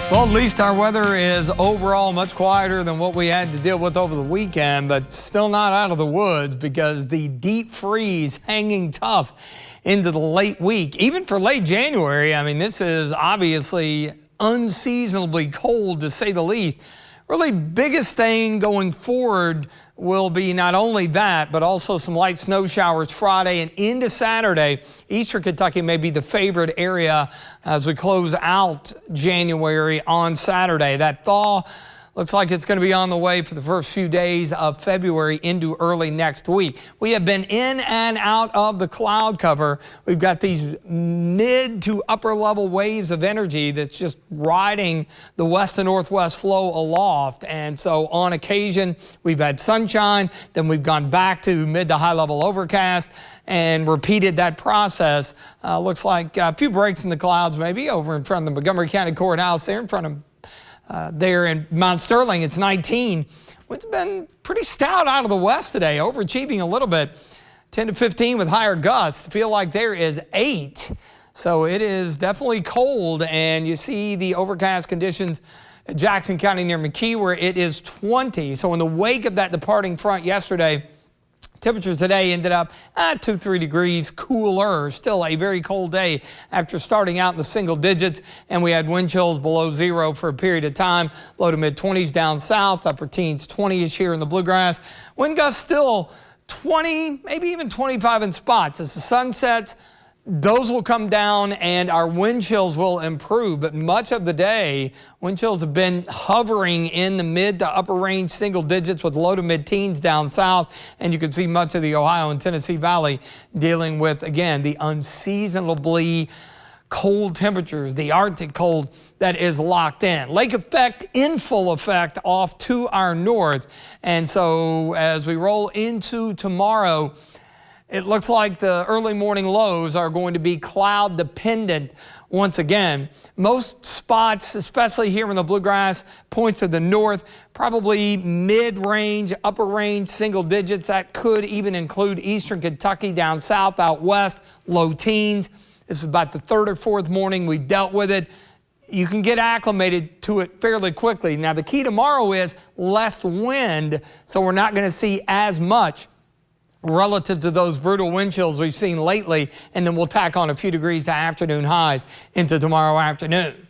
Well, at least our weather is overall much quieter than what we had to deal with over the weekend, but still not out of the woods because the deep freeze hanging tough into the late week. Even for late January, I mean, this is obviously unseasonably cold to say the least. Really biggest thing going forward will be not only that, but also some light snow showers Friday and into Saturday. Eastern Kentucky may be the favorite area as we close out January on Saturday. That thaw looks like it's going to be on the way for the first few days of February into early next week. We have been in and out of the cloud cover. We've got these mid to upper level waves of energy that's just riding the west to northwest flow aloft. And so on occasion, we've had sunshine, then we've gone back to mid to high level overcast and repeated that process. Looks like a few breaks in the clouds maybe over in front of the Montgomery County Courthouse there in front of there in Mount Sterling. It's 19. It's been pretty stout out of the west today, overachieving a little bit. 10 to 15 with higher gusts. Feel like there is 8. So it is definitely cold, and you see the overcast conditions at Jackson County near McKee where it is 20. So in the wake of that departing front yesterday, temperatures today ended up at 2-3 degrees cooler. Still a very cold day after starting out in the single digits, and we had wind chills below 0 for a period of time. Low to mid 20s down south, upper teens 20-ish here in the bluegrass. Wind gusts still 20, maybe even 25 in spots. As the sun sets, those will come down and our wind chills will improve, but much of the day, wind chills have been hovering in the mid to upper range single digits with low to mid teens down south. And you can see much of the Ohio and Tennessee Valley dealing with, again, the unseasonably cold temperatures, the Arctic cold that is locked in. Lake effect in full effect off to our north. And so as we roll into tomorrow, it looks like the early morning lows are going to be cloud dependent once again. Most spots, especially here in the bluegrass, points to the north, probably mid-range, upper range, single digits. That could even include eastern Kentucky down south, out west, low teens. This is about the third or fourth morning we've dealt with it. You can get acclimated to it fairly quickly. Now the key tomorrow is less wind, so we're not going to see as much relative to those brutal wind chills we've seen lately, and then we'll tack on a few degrees to afternoon highs into tomorrow afternoon.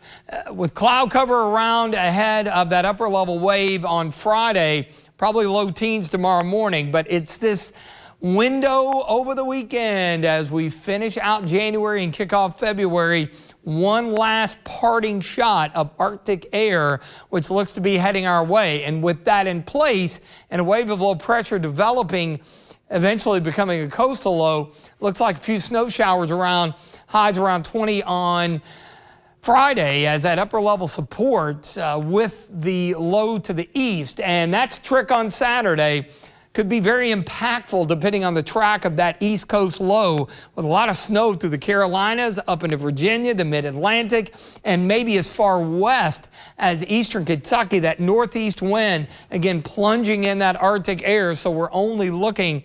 With cloud cover around ahead of that upper level wave on Friday, probably low teens tomorrow morning, but it's this window over the weekend as we finish out January and kick off February. One last parting shot of Arctic air, which looks to be heading our way. And with that in place and a wave of low pressure developing, eventually becoming a coastal low, looks like a few snow showers around, highs around 20 on Friday as that upper level supports with the low to the east. And that's trick on Saturday. Could be very impactful depending on the track of that east coast low, with a lot of snow through the Carolinas, up into Virginia, the mid-Atlantic, and maybe as far west as eastern Kentucky. That northeast wind, again, plunging in that Arctic air, so we're only looking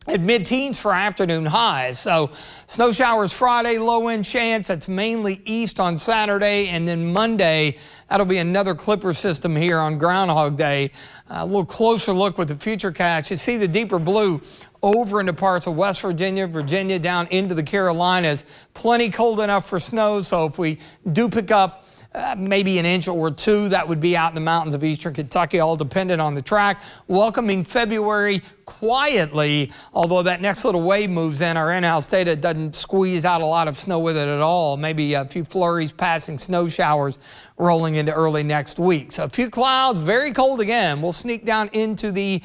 at mid-teens for afternoon highs. So snow showers Friday, low wind chance. That's mainly east on Saturday. And then Monday, that'll be another clipper system here on Groundhog Day. A little closer look with the futurecast. You see the deeper blue over into parts of West Virginia, Virginia down into the Carolinas. Plenty cold enough for snow. So if we do pick up maybe an inch or two, that would be out in the mountains of eastern Kentucky, all dependent on the track. Welcoming February quietly, although that next little wave moves in. Our in-house data doesn't squeeze out a lot of snow with it at all. Maybe a few flurries, passing snow showers rolling into early next week. So a few clouds, very cold again. We'll sneak down into the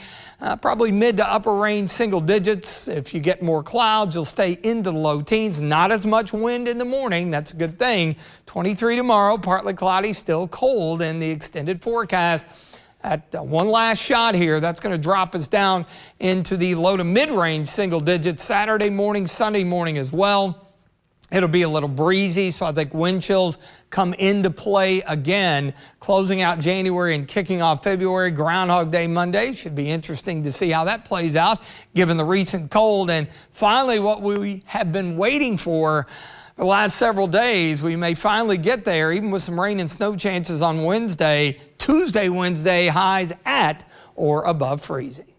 probably mid to upper range single digits. If you get more clouds, you'll stay into the low teens. Not as much wind in the morning. That's a good thing. 23 tomorrow, partly cloudy, still cold in the extended forecast. At one last shot here, that's going to drop us down into the low to mid-range single digits Saturday morning, Sunday morning as well. It'll be a little breezy, so I think wind chills come into play again, closing out January and kicking off February. Groundhog Day Monday should be interesting to see how that plays out, given the recent cold. And finally, what we have been waiting for For the last several days, we may finally get there, even with some rain and snow chances on Wednesday. Tuesday, Wednesday, highs at or above freezing.